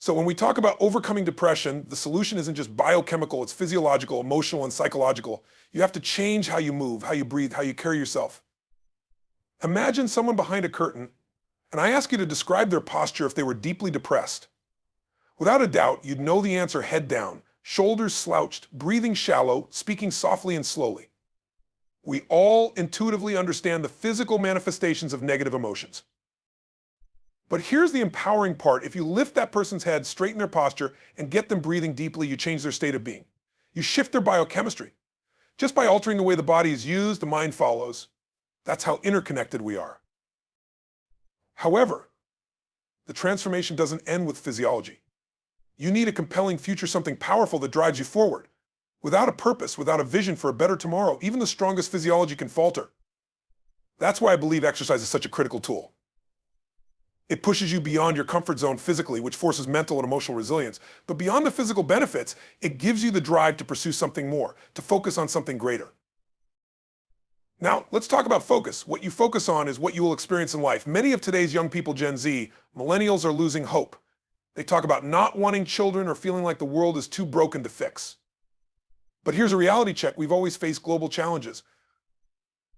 So when we talk about overcoming depression, the solution isn't just biochemical, it's physiological, emotional, and psychological. You have to change how you move, how you breathe, how you carry yourself. Imagine someone behind a curtain, and I ask you to describe their posture if they were deeply depressed. Without a doubt, you'd know the answer head down, shoulders slouched, breathing shallow, speaking softly and slowly. We all intuitively understand the physical manifestations of negative emotions. But here's the empowering part. If you lift that person's head, straighten their posture, and get them breathing deeply, you change their state of being. You shift their biochemistry. Just by altering the way the body is used, the mind follows. That's how interconnected we are. However, the transformation doesn't end with physiology. You need a compelling future, something powerful that drives you forward. Without a purpose, without a vision for a better tomorrow, even the strongest physiology can falter. That's why I believe exercise is such a critical tool. It pushes you beyond your comfort zone physically, which forces mental and emotional resilience. But beyond the physical benefits, it gives you the drive to pursue something more, to focus on something greater. Now, let's talk about focus. What you focus on is what you will experience in life. Many of today's young people, Gen Z, millennials, are losing hope. They talk about not wanting children or feeling like the world is too broken to fix. But here's a reality check. We've always faced global challenges.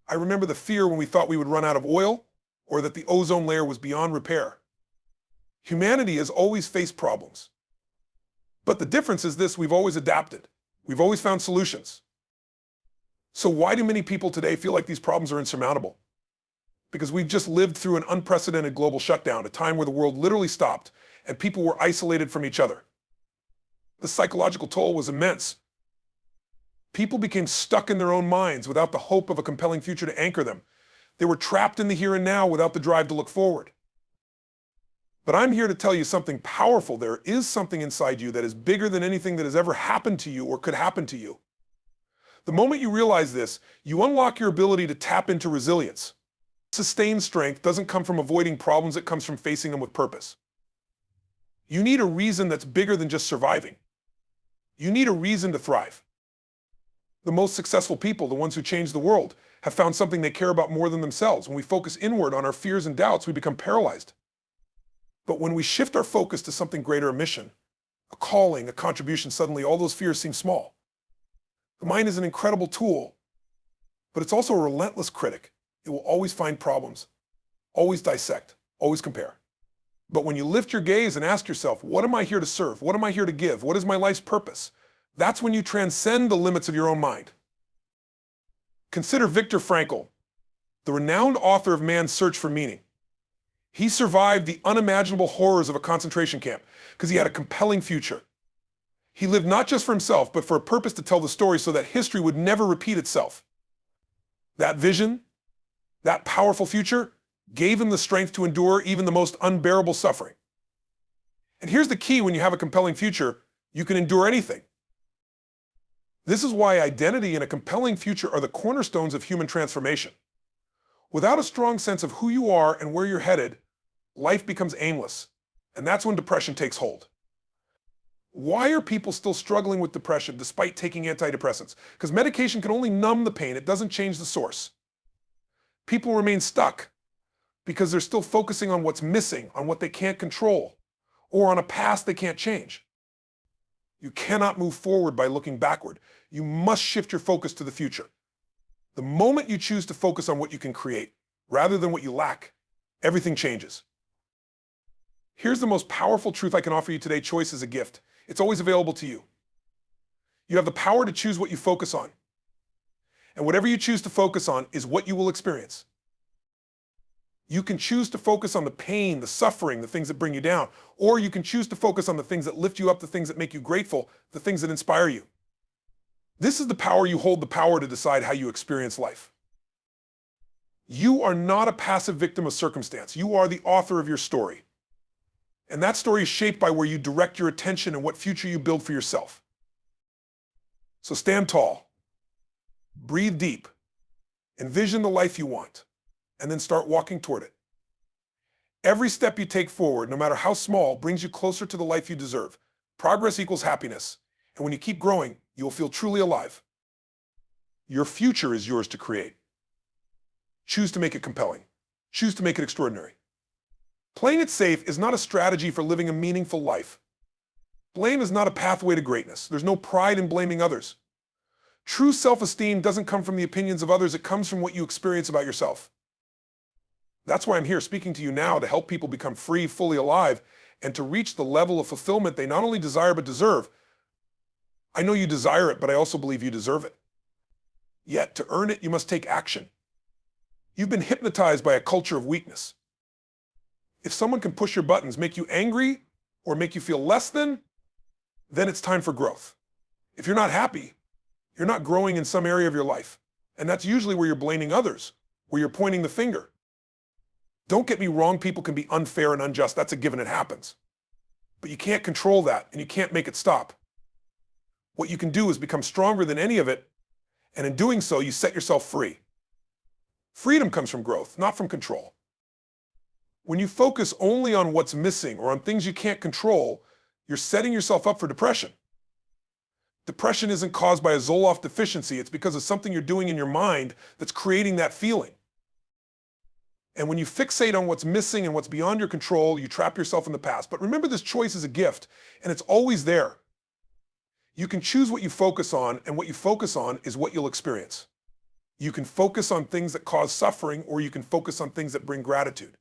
I remember the fear when we thought we would run out of oil, or that the ozone layer was beyond repair. Humanity has always faced problems. But the difference is this: we've always adapted. We've always found solutions. So why do many people today feel like these problems are insurmountable? Because we've just lived through an unprecedented global shutdown, a time where the world literally stopped and people were isolated from each other. The psychological toll was immense. People became stuck in their own minds without the hope of a compelling future to anchor them. They were trapped in the here and now without the drive to look forward. But I'm here to tell you something powerful. There is something inside you that is bigger than anything that has ever happened to you or could happen to you. The moment you realize this, you unlock your ability to tap into resilience. Sustained strength doesn't come from avoiding problems, it comes from facing them with purpose. You need a reason that's bigger than just surviving. You need a reason to thrive. The most successful people, the ones who change the world, have found something they care about more than themselves. When we focus inward on our fears and doubts, we become paralyzed. But when we shift our focus to something greater, a mission, a calling, a contribution, suddenly all those fears seem small. The mind is an incredible tool, but it's also a relentless critic. It will always find problems, always dissect, always compare. But when you lift your gaze and ask yourself, what am I here to serve? What am I here to give? What is my life's purpose? That's when you transcend the limits of your own mind. Consider Viktor Frankl, the renowned author of Man's Search for Meaning. He survived the unimaginable horrors of a concentration camp because he had a compelling future. He lived not just for himself, but for a purpose to tell the story so that history would never repeat itself. That vision, that powerful future, gave him the strength to endure even the most unbearable suffering. And here's the key: when you have a compelling future, you can endure anything. This is why identity and a compelling future are the cornerstones of human transformation. Without a strong sense of who you are and where you're headed, life becomes aimless, and that's when depression takes hold. Why are people still struggling with depression despite taking antidepressants? Because medication can only numb the pain, it doesn't change the source. People remain stuck because they're still focusing on what's missing, on what they can't control, or on a past they can't change. You cannot move forward by looking backward. You must shift your focus to the future. The moment you choose to focus on what you can create, rather than what you lack, everything changes. Here's the most powerful truth I can offer you today: choice is a gift. It's always available to you. You have the power to choose what you focus on. And whatever you choose to focus on is what you will experience. You can choose to focus on the pain, the suffering, the things that bring you down, or you can choose to focus on the things that lift you up, the things that make you grateful, the things that inspire you. This is the power. You hold the power to decide how you experience life. You are not a passive victim of circumstance. You are the author of your story. And that story is shaped by where you direct your attention and what future you build for yourself. So stand tall, breathe deep, envision the life you want, and then start walking toward it. Every step you take forward, no matter how small, brings you closer to the life you deserve. Progress equals happiness, and when you keep growing, you will feel truly alive. Your future is yours to create. Choose to make it compelling. Choose to make it extraordinary. Playing it safe is not a strategy for living a meaningful life. Blame is not a pathway to greatness. There's no pride in blaming others. True self-esteem doesn't come from the opinions of others, it comes from what you experience about yourself. That's why I'm here speaking to you now, to help people become free, fully alive, and to reach the level of fulfillment they not only desire but deserve. I know you desire it, but I also believe you deserve it. Yet, to earn it, you must take action. You've been hypnotized by a culture of weakness. If someone can push your buttons, make you angry, or make you feel less than, then it's time for growth. If you're not happy, you're not growing in some area of your life. And that's usually where you're blaming others, where you're pointing the finger. Don't get me wrong, people can be unfair and unjust. That's a given, it happens. But you can't control that, and you can't make it stop. What you can do is become stronger than any of it, and in doing so, you set yourself free. Freedom comes from growth, not from control. When you focus only on what's missing or on things you can't control, you're setting yourself up for depression. Depression isn't caused by a Zoloft deficiency, it's because of something you're doing in your mind that's creating that feeling. And when you fixate on what's missing and what's beyond your control, you trap yourself in the past. But remember, this choice is a gift, and it's always there. You can choose what you focus on, and what you focus on is what you'll experience. You can focus on things that cause suffering, or you can focus on things that bring gratitude.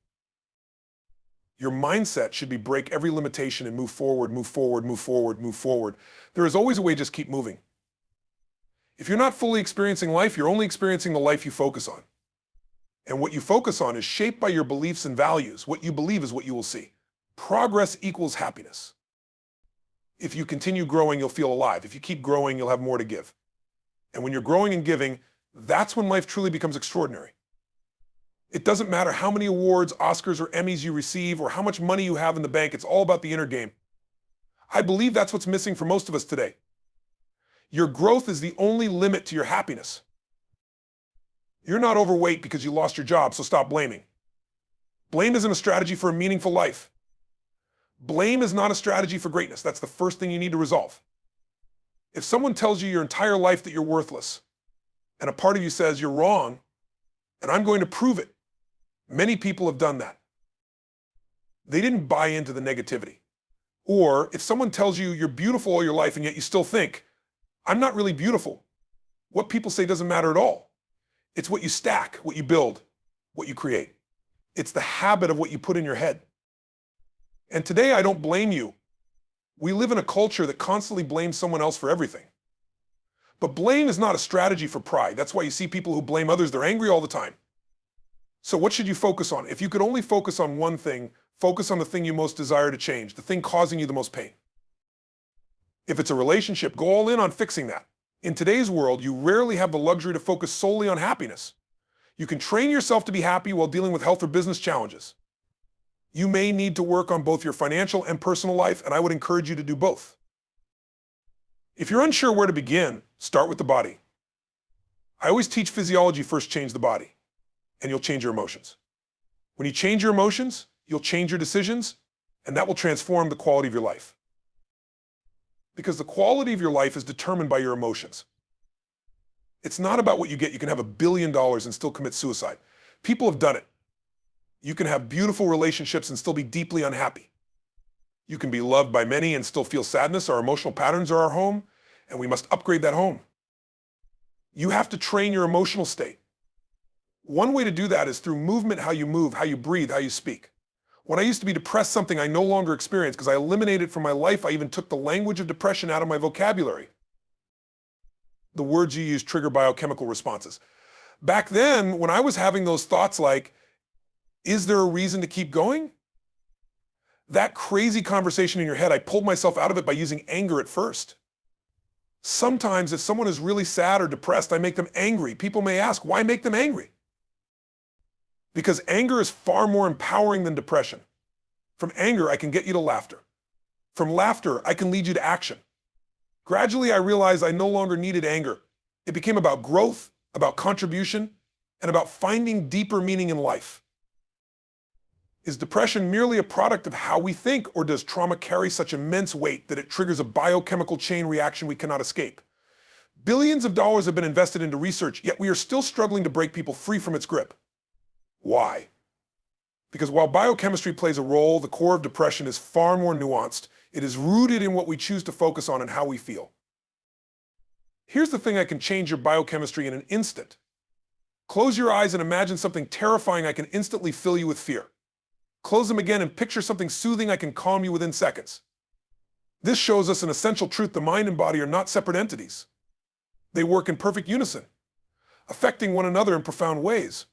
Your mindset should be break every limitation and move forward, move forward, move forward, move forward. There is always a way, just keep moving. If you're not fully experiencing life, you're only experiencing the life you focus on. And what you focus on is shaped by your beliefs and values. What you believe is what you will see. Progress equals happiness. If you continue growing, you'll feel alive. If you keep growing, you'll have more to give. And when you're growing and giving, that's when life truly becomes extraordinary. It doesn't matter how many awards, Oscars, or Emmys you receive, or how much money you have in the bank. It's all about the inner game. I believe that's what's missing for most of us today. Your growth is the only limit to your happiness. You're not overweight because you lost your job, so stop blaming. Blame isn't a strategy for a meaningful life. Blame is not a strategy for greatness. That's the first thing you need to resolve. If someone tells you your entire life that you're worthless, and a part of you says you're wrong, and I'm going to prove it, many people have done that. They didn't buy into the negativity. Or if someone tells you you're beautiful all your life and yet you still think, I'm not really beautiful, what people say doesn't matter at all. It's what you stack, what you build, what you create. It's the habit of what you put in your head. And today, I don't blame you. We live in a culture that constantly blames someone else for everything. But blame is not a strategy for pride. That's why you see people who blame others, they're angry all the time. So what should you focus on? If you could only focus on one thing, focus on the thing you most desire to change, the thing causing you the most pain. If it's a relationship, go all in on fixing that. In today's world, you rarely have the luxury to focus solely on happiness. You can train yourself to be happy while dealing with health or business challenges. You may need to work on both your financial and personal life, and I would encourage you to do both. If you're unsure where to begin, start with the body. I always teach physiology first, change the body, and you'll change your emotions. When you change your emotions, you'll change your decisions, and that will transform the quality of your life. Because the quality of your life is determined by your emotions. It's not about what you get. You can have $1 billion and still commit suicide. People have done it. You can have beautiful relationships and still be deeply unhappy. You can be loved by many and still feel sadness. Our emotional patterns are our home, and we must upgrade that home. You have to train your emotional state. One way to do that is through movement, how you move, how you breathe, how you speak. When I used to be depressed, something I no longer experience because I eliminated it from my life, I even took the language of depression out of my vocabulary. The words you use trigger biochemical responses. Back then, when I was having those thoughts like, is there a reason to keep going? That crazy conversation in your head, I pulled myself out of it by using anger at first. Sometimes if someone is really sad or depressed, I make them angry. People may ask, why make them angry? Because anger is far more empowering than depression. From anger, I can get you to laughter. From laughter, I can lead you to action. Gradually, I realized I no longer needed anger. It became about growth, about contribution, and about finding deeper meaning in life. Is depression merely a product of how we think, or does trauma carry such immense weight that it triggers a biochemical chain reaction we cannot escape? Billions of dollars have been invested into research, yet we are still struggling to break people free from its grip. Why? Because while biochemistry plays a role, the core of depression is far more nuanced. It is rooted in what we choose to focus on and how we feel. Here's the thing that can change your biochemistry in an instant. Close your eyes and imagine something terrifying that can instantly fill you with fear. Close them again and picture something soothing that can calm you within seconds. This shows us an essential truth: the mind and body are not separate entities. They work in perfect unison, affecting one another in profound ways.